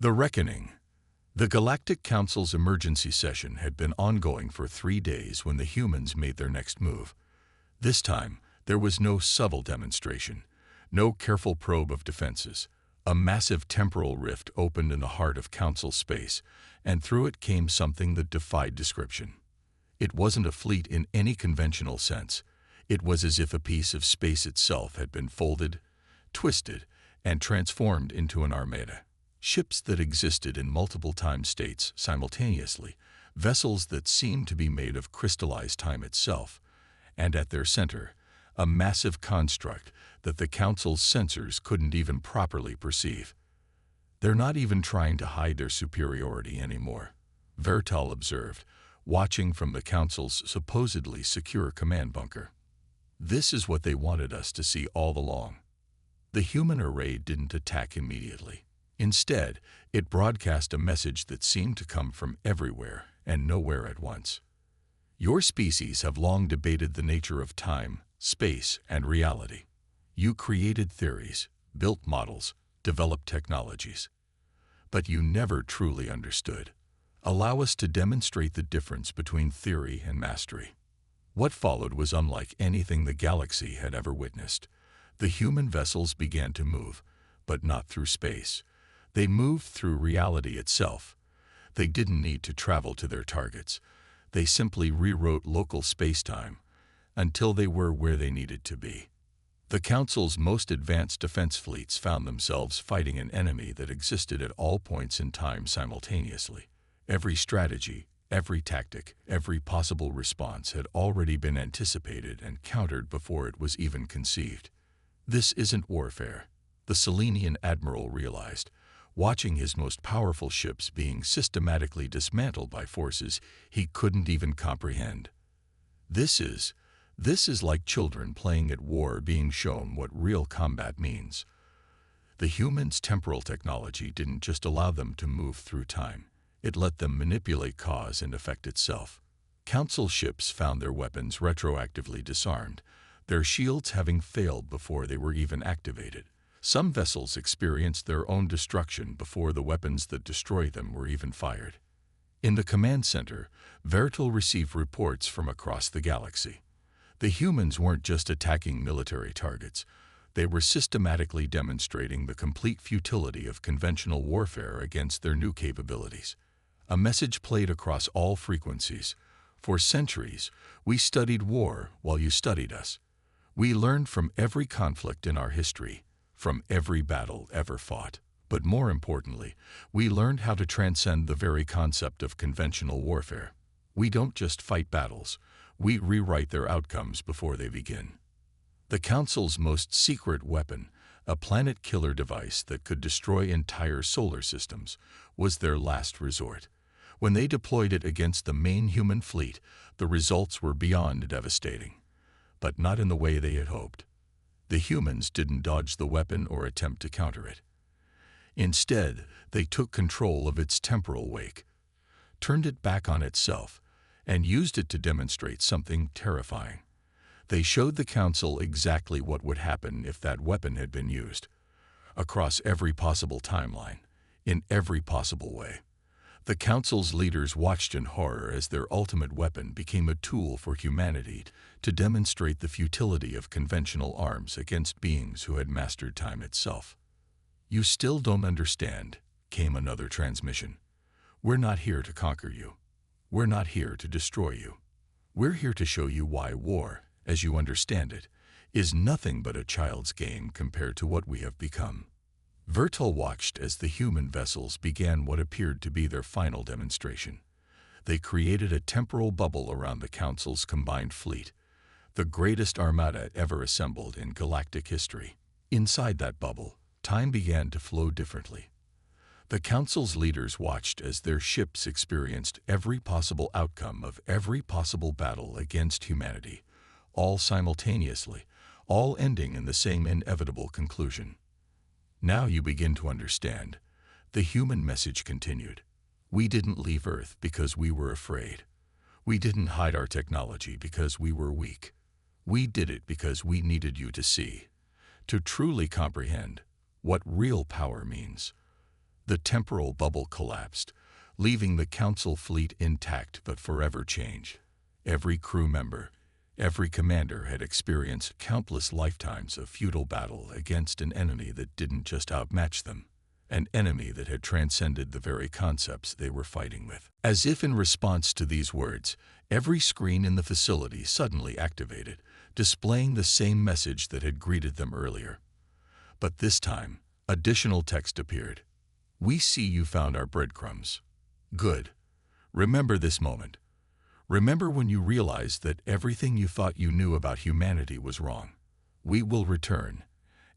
The Reckoning. The Galactic Council's emergency session had been ongoing for 3 days when the humans made their next move. This time, there was no subtle demonstration, no careful probe of defenses. A massive temporal rift opened in the heart of Council space, and through it came something that defied description. It wasn't a fleet in any conventional sense. It was as if a piece of space itself had been folded, twisted, and transformed into an armada. Ships that existed in multiple time states simultaneously, vessels that seemed to be made of crystallized time itself, and at their center, a massive construct that the Council's sensors couldn't even properly perceive. They're not even trying to hide their superiority anymore, Vertal observed, watching from the Council's supposedly secure command bunker. This is what they wanted us to see all along. The human array didn't attack immediately. Instead, it broadcast a message that seemed to come from everywhere and nowhere at once. Your species have long debated the nature of time, space, and reality. You created theories, built models, developed technologies. But you never truly understood. Allow us to demonstrate the difference between theory and mastery. What followed was unlike anything the galaxy had ever witnessed. The human vessels began to move, but not through space. They moved through reality itself. They didn't need to travel to their targets. They simply rewrote local space-time until they were where they needed to be. The Council's most advanced defense fleets found themselves fighting an enemy that existed at all points in time simultaneously. Every strategy, every tactic, every possible response had already been anticipated and countered before it was even conceived. This isn't warfare, the Selenian admiral realized, watching his most powerful ships being systematically dismantled by forces he couldn't even comprehend. This is like children playing at war being shown what real combat means. The humans' temporal technology didn't just allow them to move through time. It let them manipulate cause and effect itself. Council ships found their weapons retroactively disarmed, their shields having failed before they were even activated. Some vessels experienced their own destruction before the weapons that destroyed them were even fired. In the command center, Vertal received reports from across the galaxy. The humans weren't just attacking military targets. They were systematically demonstrating the complete futility of conventional warfare against their new capabilities. A message played across all frequencies. For centuries, we studied war while you studied us. We learned from every conflict in our history, from every battle ever fought. But more importantly, we learned how to transcend the very concept of conventional warfare. We don't just fight battles, we rewrite their outcomes before they begin. The Council's most secret weapon, a planet-killer device that could destroy entire solar systems, was their last resort. When they deployed it against the main human fleet, the results were beyond devastating. But not in the way they had hoped. The humans didn't dodge the weapon or attempt to counter it. Instead, they took control of its temporal wake, turned it back on itself, and used it to demonstrate something terrifying. They showed the Council exactly what would happen if that weapon had been used. Across every possible timeline, in every possible way. The Council's leaders watched in horror as their ultimate weapon became a tool for humanity to demonstrate the futility of conventional arms against beings who had mastered time itself. "You still don't understand," came another transmission. "We're not here to conquer you. We're not here to destroy you. We're here to show you why war, as you understand it, is nothing but a child's game compared to what we have become." Vertal watched as the human vessels began what appeared to be their final demonstration. They created a temporal bubble around the Council's combined fleet, the greatest armada ever assembled in galactic history. Inside that bubble, time began to flow differently. The Council's leaders watched as their ships experienced every possible outcome of every possible battle against humanity, all simultaneously, all ending in the same inevitable conclusion. "Now you begin to understand," the human message continued. "We didn't leave Earth because we were afraid. We didn't hide our technology because we were weak. We did it because we needed you to see, to truly comprehend, what real power means. The temporal bubble collapsed, leaving the Council fleet intact but forever changed. Every crew member, every commander had experienced countless lifetimes of futile battle against an enemy that didn't just outmatch them, an enemy that had transcended the very concepts they were fighting with. As if in response to these words, every screen in the facility suddenly activated, displaying the same message that had greeted them earlier. But this time, additional text appeared. "We see you found our breadcrumbs. Good. Remember this moment. Remember when you realized that everything you thought you knew about humanity was wrong. We will return,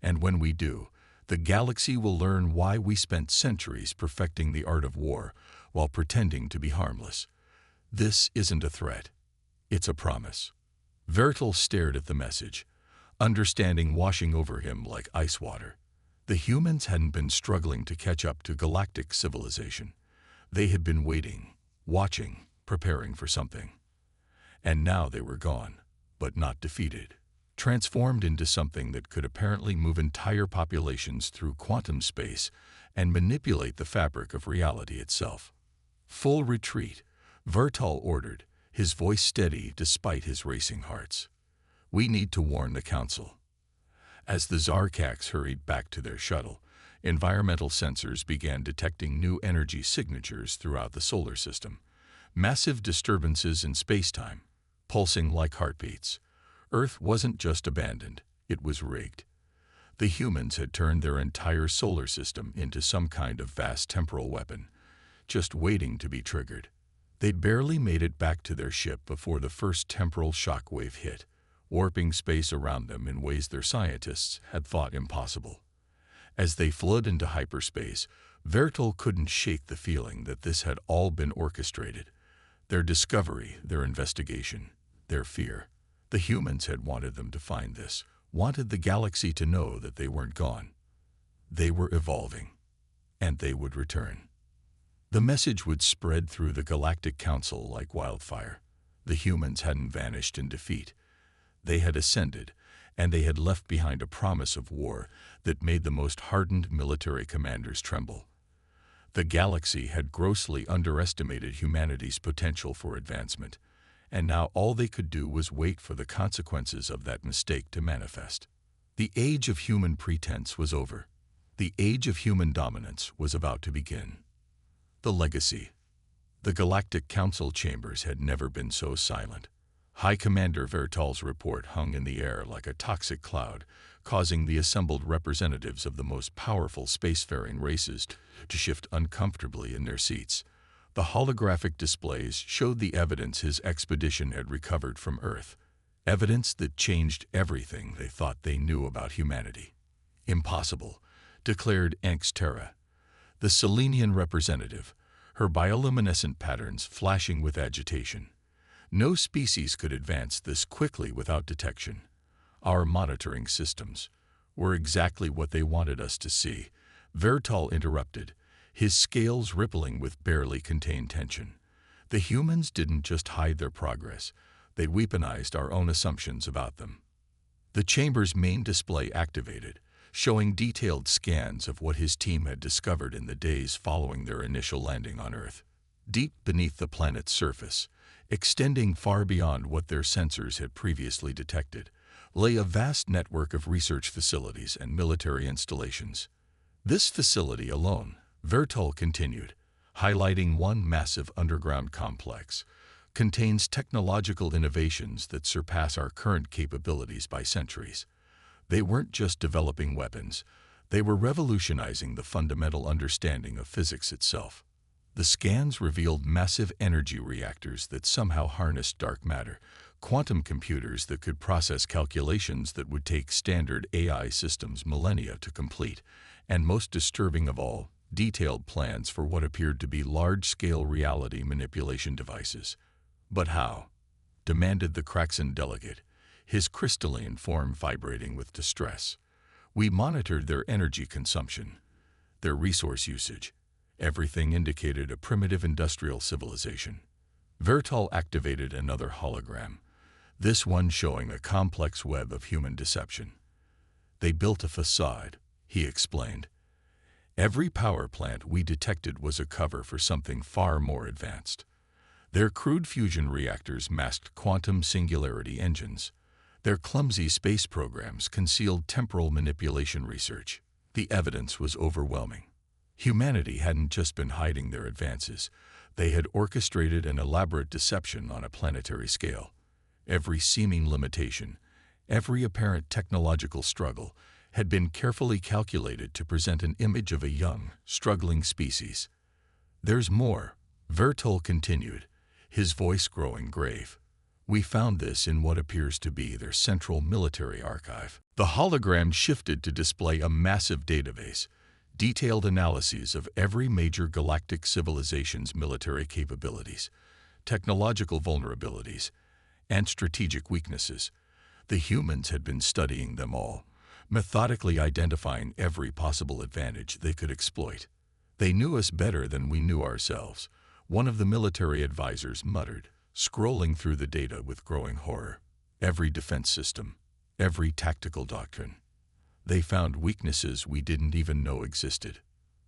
and when we do, the galaxy will learn why we spent centuries perfecting the art of war while pretending to be harmless. This isn't a threat. It's a promise." Vertal stared at the message, understanding washing over him like ice water. The humans hadn't been struggling to catch up to galactic civilization. They had been waiting, watching, preparing for something. And now they were gone, but not defeated, transformed into something that could apparently move entire populations through quantum space and manipulate the fabric of reality itself. "Full retreat," Vertal ordered, his voice steady despite his racing hearts. "We need to warn the Council." As the Zarkax hurried back to their shuttle, environmental sensors began detecting new energy signatures throughout the solar system. Massive disturbances in spacetime, pulsing like heartbeats. Earth wasn't just abandoned, it was rigged. The humans had turned their entire solar system into some kind of vast temporal weapon, just waiting to be triggered. They'd barely made it back to their ship before the first temporal shockwave hit, warping space around them in ways their scientists had thought impossible. As they flowed into hyperspace, Vertal couldn't shake the feeling that this had all been orchestrated. Their discovery, their investigation, their fear. The humans had wanted them to find this, wanted the galaxy to know that they weren't gone. They were evolving, and they would return. The message would spread through the Galactic Council like wildfire. The humans hadn't vanished in defeat. They had ascended, and they had left behind a promise of war that made the most hardened military commanders tremble. The galaxy had grossly underestimated humanity's potential for advancement, and now all they could do was wait for the consequences of that mistake to manifest. The age of human pretense was over. The age of human dominance was about to begin. The legacy. The Galactic Council chambers had never been so silent. High Commander Vertal's report hung in the air like a toxic cloud, causing the assembled representatives of the most powerful spacefaring races to shift uncomfortably in their seats. The holographic displays showed the evidence his expedition had recovered from Earth, evidence that changed everything they thought they knew about humanity. "Impossible," declared Terra, the Selenian representative, her bioluminescent patterns flashing with agitation. "No species could advance this quickly without detection. Our monitoring systems were exactly what they wanted us to see." Vertal interrupted, his scales rippling with barely contained tension. "The humans didn't just hide their progress, they weaponized our own assumptions about them." The chamber's main display activated, showing detailed scans of what his team had discovered in the days following their initial landing on Earth. Deep beneath the planet's surface, extending far beyond what their sensors had previously detected, lay a vast network of research facilities and military installations. "This facility alone," Vertal continued, highlighting one massive underground complex, "contains technological innovations that surpass our current capabilities by centuries." They weren't just developing weapons, they were revolutionizing the fundamental understanding of physics itself. The scans revealed massive energy reactors that somehow harnessed dark matter, quantum computers that could process calculations that would take standard AI systems millennia to complete, and most disturbing of all, detailed plans for what appeared to be large-scale reality manipulation devices. "But how?" demanded the Kraxan delegate, his crystalline form vibrating with distress. "We monitored their energy consumption, their resource usage. Everything indicated a primitive industrial civilization." Vertal activated another hologram, this one showing a complex web of human deception. "They built a facade," he explained. Every power plant we detected was a cover for something far more advanced. Their crude fusion reactors masked quantum singularity engines. Their clumsy space programs concealed temporal manipulation research. The evidence was overwhelming. Humanity hadn't just been hiding their advances. They had orchestrated an elaborate deception on a planetary scale. Every seeming limitation, every apparent technological struggle, had been carefully calculated to present an image of a young, struggling species. "There's more," Vertol continued, his voice growing grave. "We found this in what appears to be their central military archive." The hologram shifted to display a massive database, detailed analyses of every major galactic civilization's military capabilities, technological vulnerabilities, and strategic weaknesses. The humans had been studying them all, methodically identifying every possible advantage they could exploit. "They knew us better than we knew ourselves," one of the military advisors muttered, scrolling through the data with growing horror. "Every defense system, every tactical doctrine. They found weaknesses we didn't even know existed."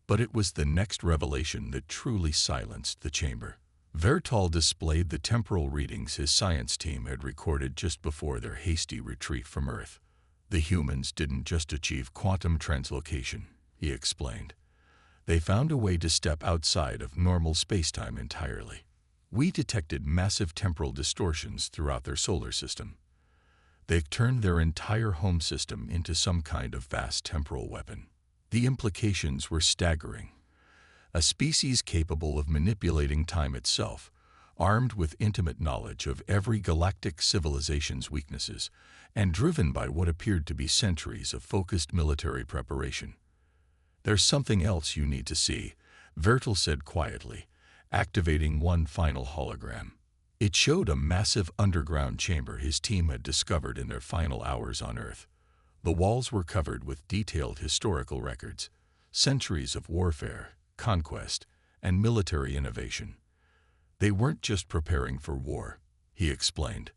But it was the next revelation that truly silenced the chamber. Vertol displayed the temporal readings his science team had recorded just before their hasty retreat from Earth. "The humans didn't just achieve quantum translocation," he explained. "They found a way to step outside of normal spacetime entirely. We detected massive temporal distortions throughout their solar system. They've turned their entire home system into some kind of vast temporal weapon." The implications were staggering. A species capable of manipulating time itself, armed with intimate knowledge of every galactic civilization's weaknesses, and driven by what appeared to be centuries of focused military preparation. "There's something else you need to see," Vertol said quietly, activating one final hologram. It showed a massive underground chamber his team had discovered in their final hours on Earth. The walls were covered with detailed historical records, centuries of warfare, conquest, and military innovation. "They weren't just preparing for war," he explained.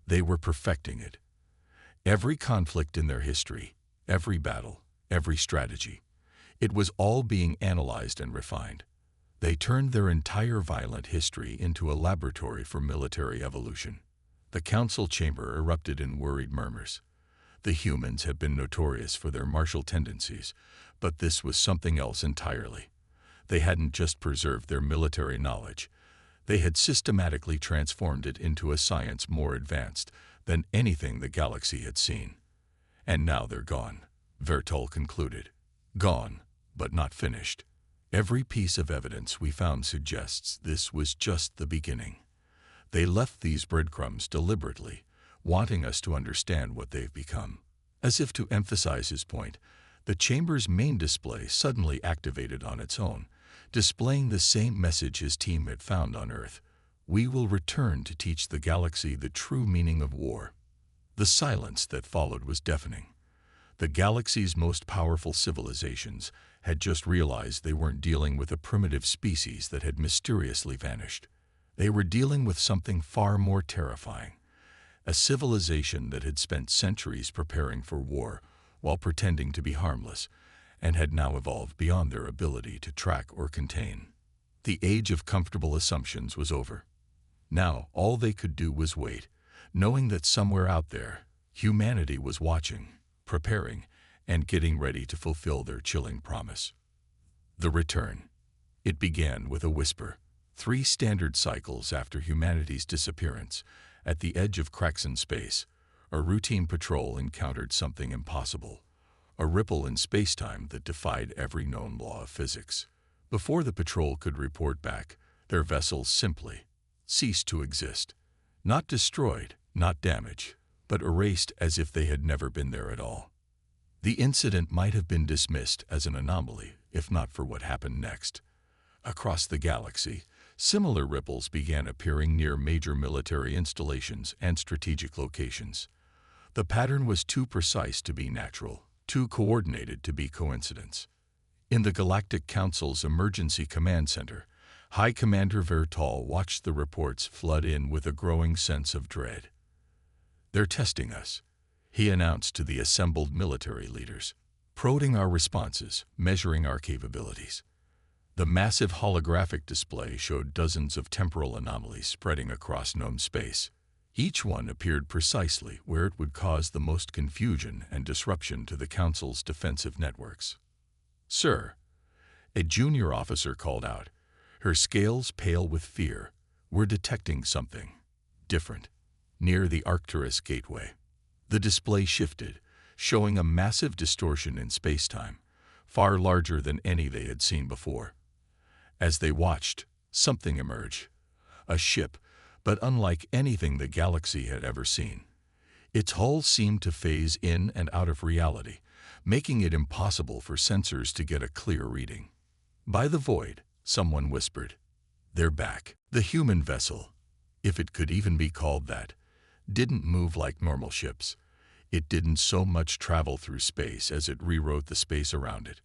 "They were perfecting it. Every conflict in their history, every battle, every strategy, it was all being analyzed and refined. They turned their entire violent history into a laboratory for military evolution." The council chamber erupted in worried murmurs. The humans had been notorious for their martial tendencies, but this was something else entirely. They hadn't just preserved their military knowledge. They had systematically transformed it into a science more advanced than anything the galaxy had seen. "And now they're gone," Vertol concluded. "Gone, but not finished. Every piece of evidence we found suggests this was just the beginning. They left these breadcrumbs deliberately, wanting us to understand what they've become." As if to emphasize his point, the chamber's main display suddenly activated on its own, displaying the same message his team had found on Earth. "We will return to teach the galaxy the true meaning of war." The silence that followed was deafening. The galaxy's most powerful civilizations had just realized they weren't dealing with a primitive species that had mysteriously vanished. They were dealing with something far more terrifying. A civilization that had spent centuries preparing for war while pretending to be harmless, and had now evolved beyond their ability to track or contain. The age of comfortable assumptions was over. Now all they could do was wait, knowing that somewhere out there, humanity was watching, preparing, and getting ready to fulfill their chilling promise. The return. It began with a whisper. 3 standard cycles after humanity's disappearance, at the edge of Craxon space, a routine patrol encountered something impossible, a ripple in spacetime that defied every known law of physics. Before the patrol could report back, their vessels simply ceased to exist. Not destroyed, not damaged, but erased as if they had never been there at all. The incident might have been dismissed as an anomaly, if not for what happened next. Across the galaxy, similar ripples began appearing near major military installations and strategic locations. The pattern was too precise to be natural, too coordinated to be coincidence. In the Galactic Council's Emergency Command Center, High Commander Vertol watched the reports flood in with a growing sense of dread. "They're testing us," he announced to the assembled military leaders. prodding our responses, measuring our capabilities. The massive holographic display showed dozens of temporal anomalies spreading across known space. Each one appeared precisely where it would cause the most confusion and disruption to the Council's defensive networks. "Sir," a junior officer called out, her scales pale with fear, "we're detecting something different near the Arcturus Gateway." The display shifted, showing a massive distortion in space-time, far larger than any they had seen before. As they watched, something emerged. A ship, but unlike anything the galaxy had ever seen. Its hull seemed to phase in and out of reality, making it impossible for sensors to get a clear reading. "By the void," someone whispered. "They're back." The human vessel, if it could even be called that, didn't move like normal ships. It didn't so much travel through space as it rewrote the space around it.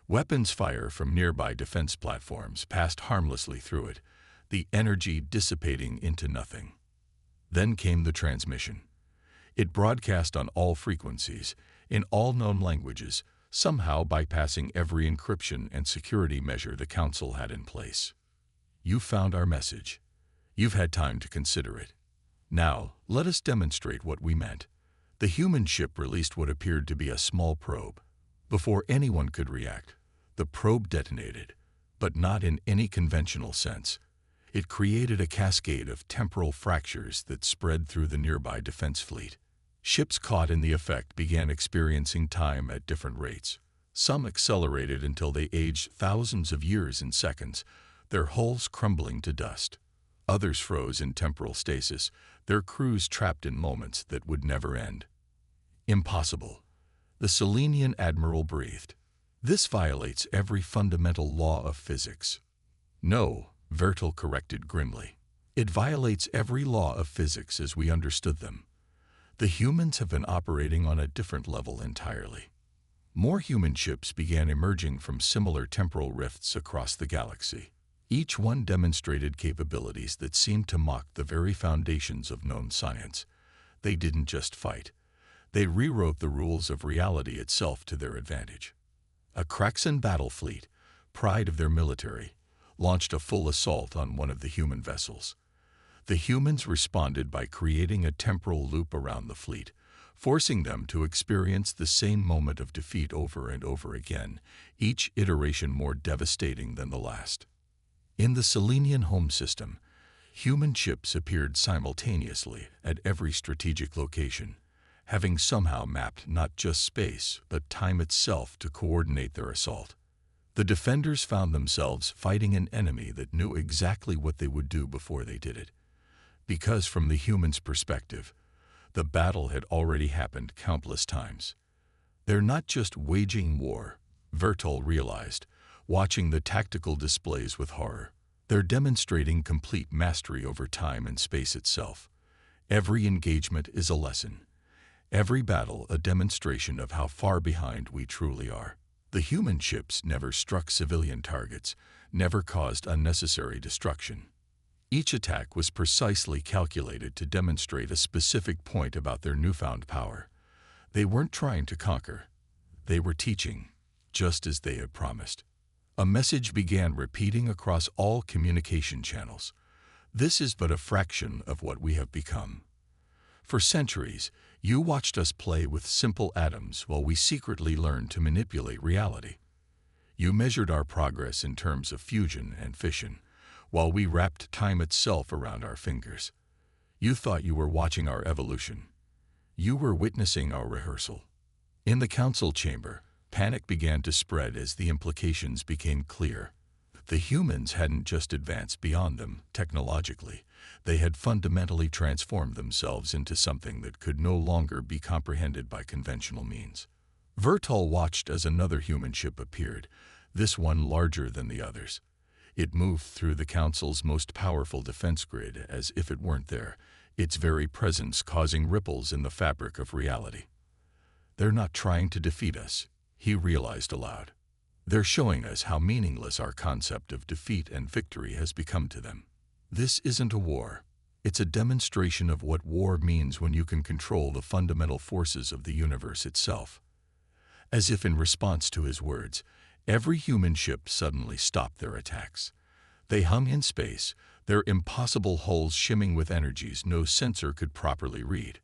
Weapons fire from nearby defense platforms passed harmlessly through it, the energy dissipating into nothing. Then came the transmission. It broadcast on all frequencies, in all known languages, somehow bypassing every encryption and security measure the Council had in place. "You found our message. You've had time to consider it. Now, let us demonstrate what we meant." The human ship released what appeared to be a small probe. Before anyone could react, the probe detonated, but not in any conventional sense. It created a cascade of temporal fractures that spread through the nearby defense fleet. Ships caught in the effect began experiencing time at different rates. Some accelerated until they aged thousands of years in seconds, their hulls crumbling to dust. Others froze in temporal stasis, their crews trapped in moments that would never end. "Impossible," the Selenian admiral breathed. "This violates every fundamental law of physics." "No," Vertel corrected grimly. "It violates every law of physics as we understood them. The humans have been operating on a different level entirely." More human ships began emerging from similar temporal rifts across the galaxy. Each one demonstrated capabilities that seemed to mock the very foundations of known science. They didn't just fight. They rewrote the rules of reality itself to their advantage. A Kraxan battle fleet, pride of their military, launched a full assault on one of the human vessels. The humans responded by creating a temporal loop around the fleet, forcing them to experience the same moment of defeat over and over again, each iteration more devastating than the last. In the Selenian home system, human ships appeared simultaneously at every strategic location, having somehow mapped not just space, but time itself to coordinate their assault. The defenders found themselves fighting an enemy that knew exactly what they would do before they did it. Because from the human's perspective, the battle had already happened countless times. They're not just waging war, Vertel realized, watching the tactical displays with horror. They're demonstrating complete mastery over time and space itself. Every engagement is a lesson. Every battle a demonstration of how far behind we truly are. The human ships never struck civilian targets, never caused unnecessary destruction. Each attack was precisely calculated to demonstrate a specific point about their newfound power. They weren't trying to conquer. They were teaching, just as they had promised. A message began repeating across all communication channels. "This is but a fraction of what we have become. For centuries, you watched us play with simple atoms while we secretly learned to manipulate reality. You measured our progress in terms of fusion and fission, while we wrapped time itself around our fingers. You thought you were watching our evolution. You were witnessing our rehearsal." In the council chamber, panic began to spread as the implications became clear. The humans hadn't just advanced beyond them technologically. They had fundamentally transformed themselves into something that could no longer be comprehended by conventional means. Vertel watched as another human ship appeared, this one larger than the others. It moved through the Council's most powerful defense grid as if it weren't there, its very presence causing ripples in the fabric of reality. "They're not trying to defeat us," he realized aloud. "They're showing us how meaningless our concept of defeat and victory has become to them. This isn't a war. It's a demonstration of what war means when you can control the fundamental forces of the universe itself." As if in response to his words, every human ship suddenly stopped their attacks. They hung in space, their impossible hulls shimming with energies no sensor could properly read.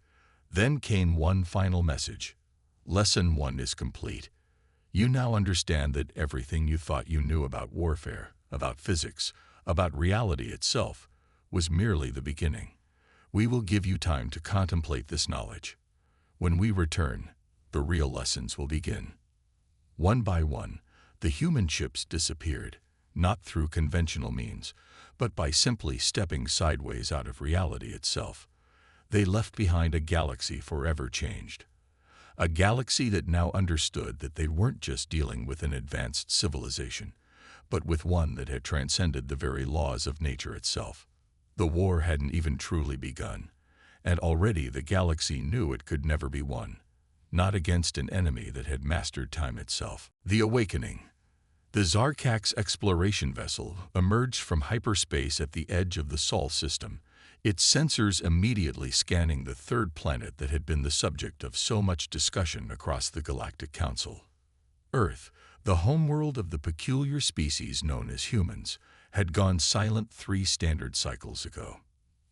Then came one final message. Lesson 1 is complete. You now understand that everything you thought you knew about warfare, about physics, about reality itself, was merely the beginning. We will give you time to contemplate this knowledge. When we return, the real lessons will begin. One by one, the human ships disappeared, not through conventional means, but by simply stepping sideways out of reality itself. They left behind a galaxy forever changed. A galaxy that now understood that they weren't just dealing with an advanced civilization, but with one that had transcended the very laws of nature itself. The war hadn't even truly begun, and already the galaxy knew it could never be won, not against an enemy that had mastered time itself. The Awakening. The Zarkak's exploration vessel emerged from hyperspace at the edge of the Sol system, its sensors immediately scanning the third planet that had been the subject of so much discussion across the Galactic Council. Earth, the homeworld of the peculiar species known as humans, had gone silent 3 standard cycles ago.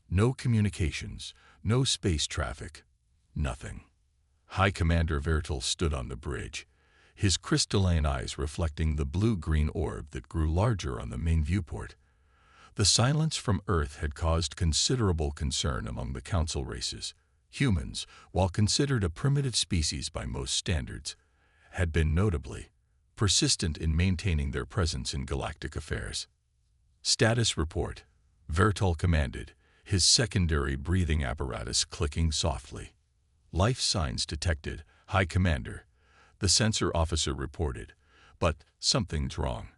No communications, no space traffic, nothing. High Commander Vertal stood on the bridge, his crystalline eyes reflecting the blue-green orb that grew larger on the main viewport. The silence from Earth had caused considerable concern among the Council races. Humans, while considered a primitive species by most standards, had been notably persistent in maintaining their presence in galactic affairs. Status report, Vertal commanded, his secondary breathing apparatus clicking softly. Life signs detected, High Commander, the sensor officer reported, but something's wrong.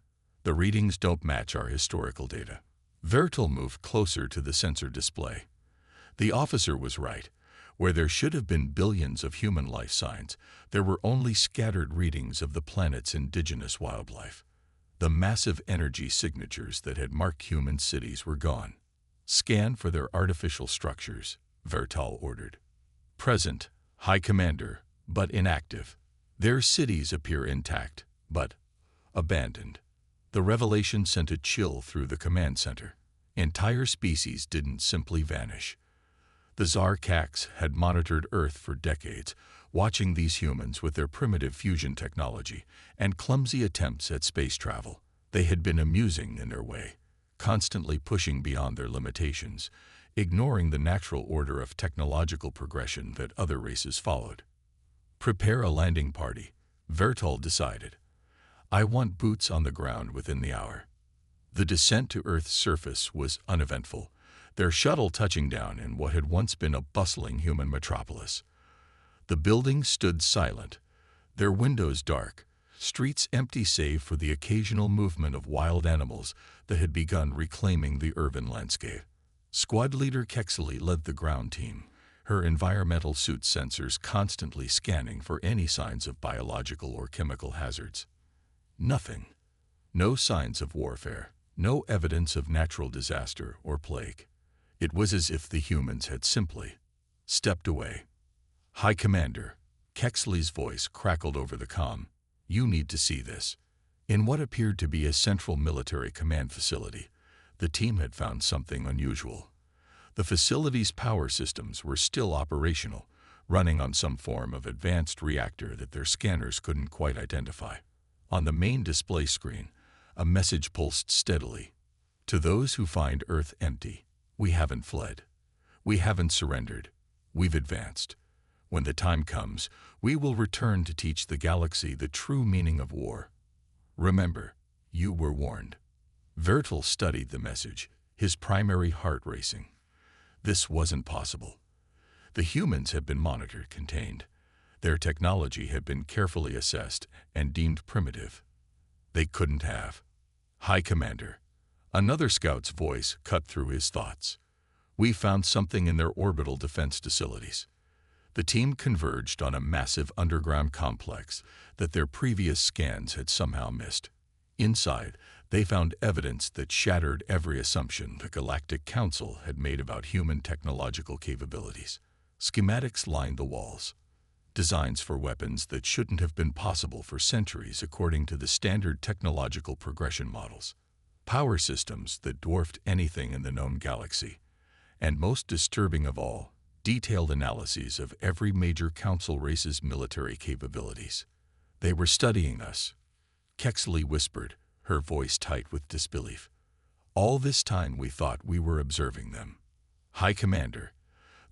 The readings don't match our historical data. Vertal moved closer to the sensor display. The officer was right. Where there should have been billions of human life signs, there were only scattered readings of the planet's indigenous wildlife. The massive energy signatures that had marked human cities were gone. Scan for their artificial structures, Vertal ordered. Present, High Commander, but inactive. Their cities appear intact, but abandoned. The revelation sent a chill through the command center. Entire species didn't simply vanish. The Zarkaks had monitored Earth for decades, watching these humans with their primitive fusion technology and clumsy attempts at space travel. They had been amusing in their way, constantly pushing beyond their limitations, ignoring the natural order of technological progression that other races followed. Prepare a landing party, Vertal decided. I want boots on the ground within the hour. The descent to Earth's surface was uneventful, their shuttle touching down in what had once been a bustling human metropolis. The buildings stood silent, their windows dark, streets empty save for the occasional movement of wild animals that had begun reclaiming the urban landscape. Squad leader Kexley led the ground team, her environmental suit sensors constantly scanning for any signs of biological or chemical hazards. Nothing. No signs of warfare, no evidence of natural disaster or plague. It was as if the humans had simply stepped away. High Commander, Kexley's voice crackled over the comm. You need to see this. In what appeared to be a central military command facility, the team had found something unusual. The facility's power systems were still operational, running on some form of advanced reactor that their scanners couldn't quite identify. On the main display screen, a message pulsed steadily. To those who find Earth empty, we haven't fled. We haven't surrendered. We've advanced. When the time comes, we will return to teach the galaxy the true meaning of war. Remember, you were warned. Vertal studied the message, his primary heart racing. This wasn't possible. The humans had been monitored, contained. Their technology had been carefully assessed and deemed primitive. They couldn't have. High Commander. Another scout's voice cut through his thoughts. We found something in their orbital defense facilities. The team converged on a massive underground complex that their previous scans had somehow missed. Inside, they found evidence that shattered every assumption the Galactic Council had made about human technological capabilities. Schematics lined the walls. designs for weapons that shouldn't have been possible for centuries according to the standard technological progression models, power systems that dwarfed anything in the known galaxy, and most disturbing of all, detailed analyses of every major council race's military capabilities. They were studying us, Kexley whispered, her voice tight with disbelief. All this time we thought we were observing them. High Commander,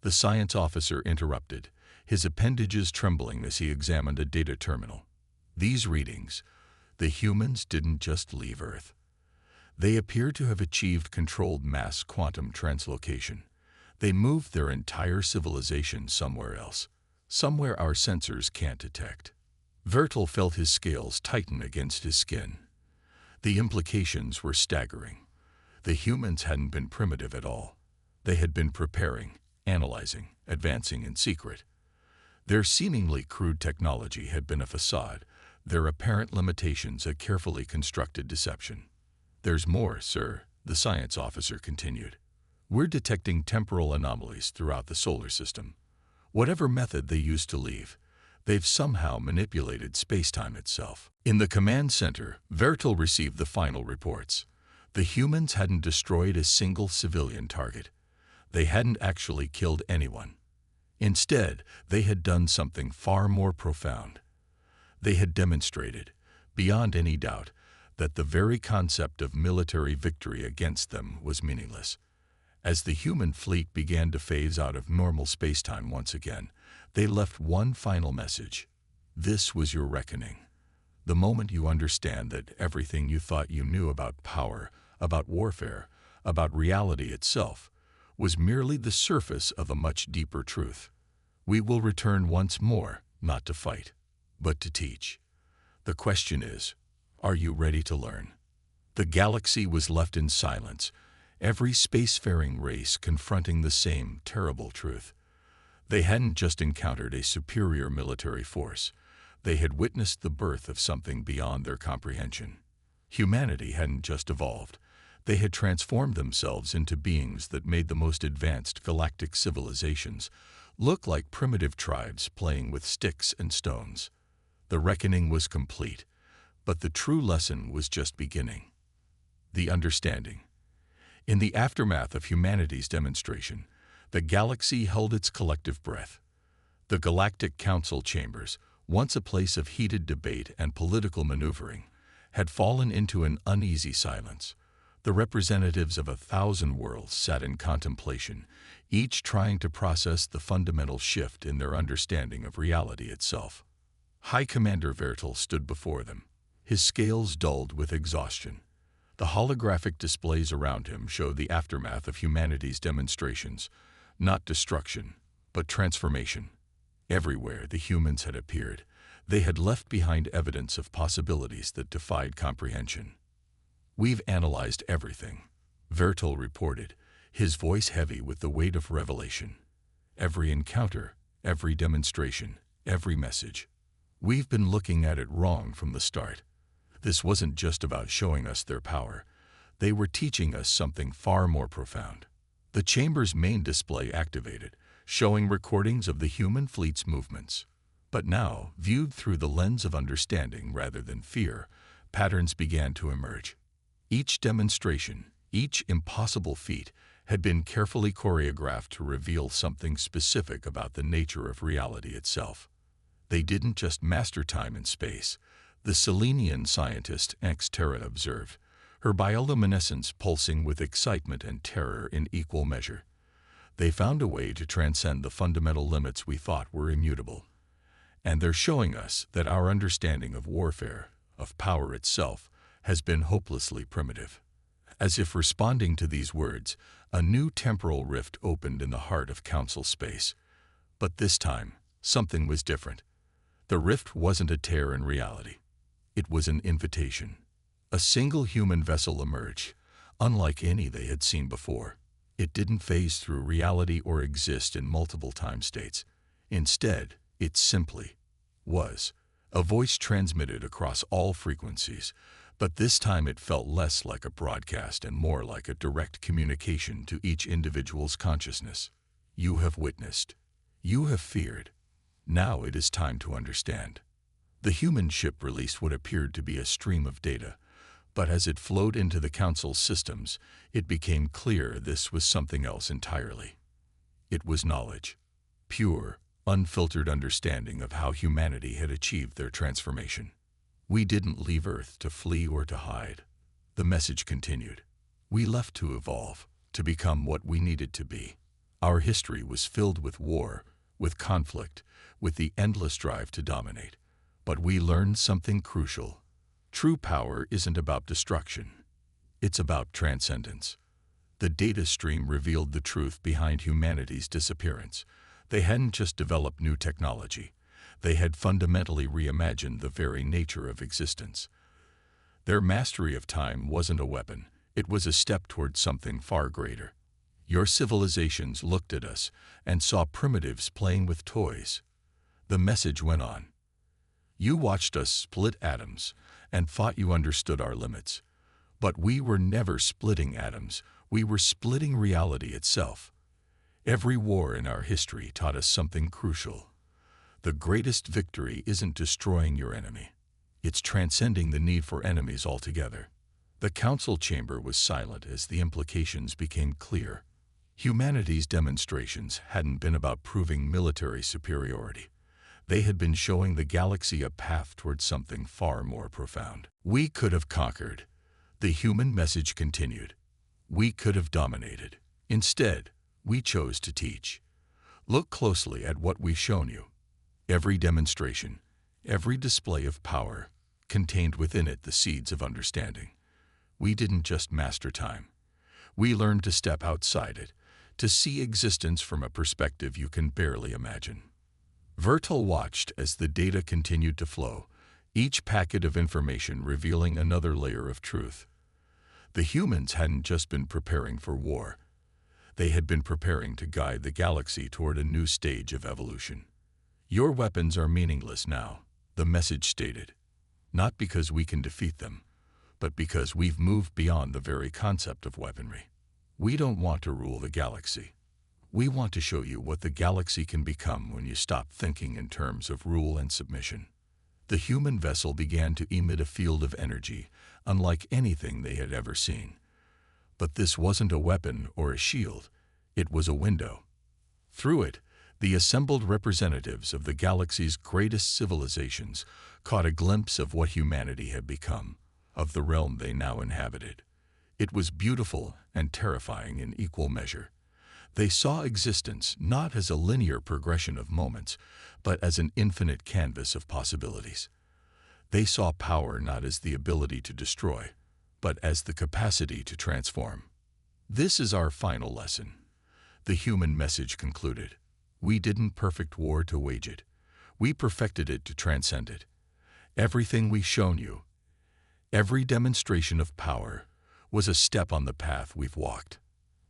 the science officer interrupted, his appendages trembling as he examined a data terminal. These readings, the humans didn't just leave Earth. They appear to have achieved controlled mass quantum translocation. They moved their entire civilization somewhere else, somewhere our sensors can't detect. Vertil felt his scales tighten against his skin. The implications were staggering. The humans hadn't been primitive at all. They had been preparing, analyzing, advancing in secret. Their seemingly crude technology had been a facade, their apparent limitations a carefully constructed deception. There's more, sir, the science officer continued. We're detecting temporal anomalies throughout the solar system. Whatever method they used to leave, they've somehow manipulated space-time itself. In the command center, Vertil received the final reports. The humans hadn't destroyed a single civilian target. They hadn't actually killed anyone. Instead, they had done something far more profound. They had demonstrated, beyond any doubt, that the very concept of military victory against them was meaningless. As the human fleet began to phase out of normal spacetime once again, they left one final message. This was your reckoning. The moment you understand that everything you thought you knew about power, about warfare, about reality itself, was merely the surface of a much deeper truth. We will return once more, not to fight, but to teach. The question is, are you ready to learn? The galaxy was left in silence, every spacefaring race confronting the same terrible truth. They hadn't just encountered a superior military force. They had witnessed the birth of something beyond their comprehension. Humanity hadn't just evolved. They had transformed themselves into beings that made the most advanced galactic civilizations look like primitive tribes playing with sticks and stones. The reckoning was complete, but the true lesson was just beginning. The understanding. In the aftermath of humanity's demonstration, the galaxy held its collective breath. The Galactic Council chambers, once a place of heated debate and political maneuvering, had fallen into an uneasy silence. The representatives of 1,000 worlds sat in contemplation, each trying to process the fundamental shift in their understanding of reality itself. High Commander Vertil stood before them, his scales dulled with exhaustion. The holographic displays around him showed the aftermath of humanity's demonstrations, not destruction, but transformation. Everywhere the humans had appeared, they had left behind evidence of possibilities that defied comprehension. We've analyzed everything, Vertil reported, his voice heavy with the weight of revelation. Every encounter, every demonstration, every message. We've been looking at it wrong from the start. This wasn't just about showing us their power. They were teaching us something far more profound. The chamber's main display activated, showing recordings of the human fleet's movements. But now, viewed through the lens of understanding rather than fear, patterns began to emerge. Each demonstration, each impossible feat, had been carefully choreographed to reveal something specific about the nature of reality itself. They didn't just master time and space, the Selenian scientist Xterra observed, her bioluminescence pulsing with excitement and terror in equal measure. They found a way to transcend the fundamental limits we thought were immutable. And they're showing us that our understanding of warfare, of power itself, has been hopelessly primitive. As if responding to these words, a new temporal rift opened in the heart of Council space. But this time, something was different. The rift wasn't a tear in reality. It was an invitation. A single human vessel emerged, unlike any they had seen before. It didn't phase through reality or exist in multiple time states. Instead, it simply was. A voice transmitted across all frequencies, but this time it felt less like a broadcast and more like a direct communication to each individual's consciousness. You have witnessed. You have feared. Now it is time to understand. The human ship released what appeared to be a stream of data, but as it flowed into the Council's systems, it became clear this was something else entirely. It was knowledge. Pure, unfiltered understanding of how humanity had achieved their transformation. We didn't leave Earth to flee or to hide. The message continued. We left to evolve, to become what we needed to be. Our history was filled with war, with conflict, with the endless drive to dominate. But we learned something crucial. True power isn't about destruction. It's about transcendence. The data stream revealed the truth behind humanity's disappearance. They hadn't just developed new technology. They had fundamentally reimagined the very nature of existence. Their mastery of time wasn't a weapon. It was a step toward something far greater. Your civilizations looked at us and saw primitives playing with toys. The message went on. You watched us split atoms and thought you understood our limits. But we were never splitting atoms. We were splitting reality itself. Every war in our history taught us something crucial. The greatest victory isn't destroying your enemy. It's transcending the need for enemies altogether. The council chamber was silent as the implications became clear. Humanity's demonstrations hadn't been about proving military superiority. They had been showing the galaxy a path towards something far more profound. We could have conquered. The human message continued. We could have dominated. Instead, we chose to teach. Look closely at what we've shown you. Every demonstration, every display of power, contained within it the seeds of understanding. We didn't just master time. We learned to step outside it, to see existence from a perspective you can barely imagine. Vertil watched as the data continued to flow, each packet of information revealing another layer of truth. The humans hadn't just been preparing for war. They had been preparing to guide the galaxy toward a new stage of evolution. Your weapons are meaningless now, the message stated. Not because we can defeat them, but because we've moved beyond the very concept of weaponry. We don't want to rule the galaxy. We want to show you what the galaxy can become when you stop thinking in terms of rule and submission. The human vessel began to emit a field of energy, unlike anything they had ever seen. But this wasn't a weapon or a shield. It was a window. Through it, the assembled representatives of the galaxy's greatest civilizations caught a glimpse of what humanity had become, of the realm they now inhabited. It was beautiful and terrifying in equal measure. They saw existence not as a linear progression of moments, but as an infinite canvas of possibilities. They saw power not as the ability to destroy, but as the capacity to transform. This is our final lesson. The human message concluded. We didn't perfect war to wage it. We perfected it to transcend it. Everything we've shown you, every demonstration of power, was a step on the path we've walked.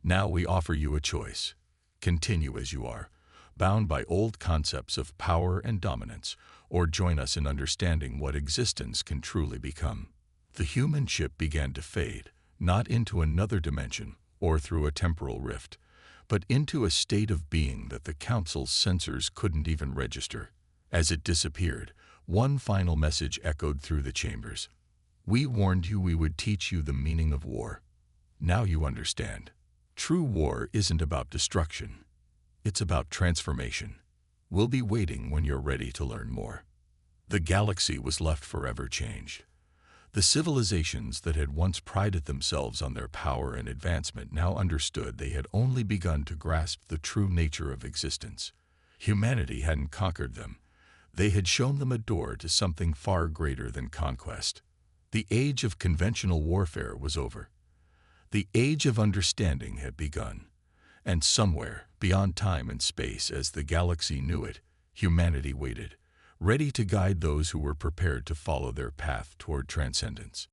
Now we offer you a choice. Continue as you are, bound by old concepts of power and dominance, or join us in understanding what existence can truly become. The human ship began to fade, not into another dimension or through a temporal rift, but into a state of being that the Council's sensors couldn't even register. As it disappeared, one final message echoed through the chambers. We warned you we would teach you the meaning of war. Now you understand. True war isn't about destruction. It's about transformation. We'll be waiting when you're ready to learn more. The galaxy was left forever changed. The civilizations that had once prided themselves on their power and advancement now understood they had only begun to grasp the true nature of existence. Humanity hadn't conquered them. They had shown them a door to something far greater than conquest. The age of conventional warfare was over. The age of understanding had begun, and somewhere, beyond time and space as the galaxy knew it, humanity waited, ready to guide those who were prepared to follow their path toward transcendence.